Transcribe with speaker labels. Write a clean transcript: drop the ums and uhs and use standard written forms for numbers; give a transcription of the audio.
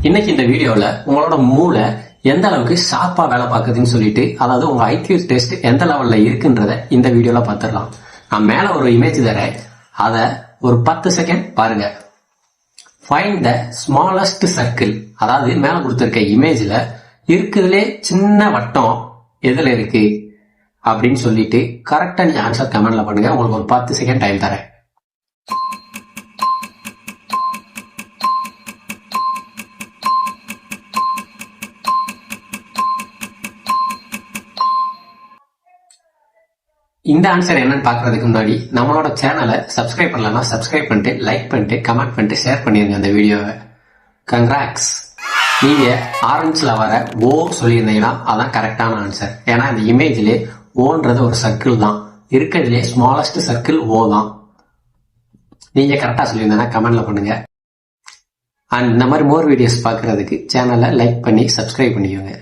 Speaker 1: இன்னைக்கு இந்த வீடியோல உங்களோட மூளை எந்த அளவுக்கு ஷார்ப்பா வேலை பார்க்குதுன்னு சொல்லிட்டு, அதாவது உங்க ஐக்யூ டெஸ்ட் எந்த லெவல்ல இருக்குன்றத இந்த வீடியோல பார்த்துடலாம். நான் மேல ஒரு இமேஜ் தரேன், அதை ஒரு 10 செகண்ட் பாருங்க. ஃபைண்ட் த ஸ்மாலஸ்ட் சர்க்கிள், அதாவது மேல கொடுத்திருக்க இமேஜ்ல இருக்குதுலே சின்ன வட்டம் எதுல இருக்கு அப்படின்னு சொல்லிட்டு கரெக்டா நீ ஆன்சர் கமெண்ட்ல பண்ணுங்க. உங்களுக்கு ஒரு 10 செகண்ட் டைம் தரேன். இந்த ஆன்சர் என்னன்னு பாக்குறதுக்கு முன்னாடி நம்மளோட சேனலை சப்ஸ்கிரைப் பண்ணலன்னா சப்ஸ்கிரைப் பண்ணிட்டு, லைக் பண்ணிட்டு, கமெண்ட் பண்ணிட்டு, ஷேர் பண்ணிருங்க அந்த வீடியோவை. கங்க்ராட்ஸ், நீங்க ஆரஞ்சுல வர ஓ சொல்லியிருந்தீங்கன்னா அதான் கரெக்டான ஆன்சர். ஏன்னா இந்த இமேஜ்ல ஓன்றது ஒரு சர்க்கிள் தான், இருக்கிறதுலே ஸ்மாலஸ்ட் சர்க்கிள் ஓ தான். நீங்க கரெக்டா சொல்லியிருந்தீங்கன்னா கமெண்ட்ல பண்ணுங்க. அண்ட் இந்த மாதிரி மோர் வீடியோஸ் பாக்குறதுக்கு சேனலை லைக் பண்ணி சப்ஸ்கிரைப் பண்ணிக்கோங்க.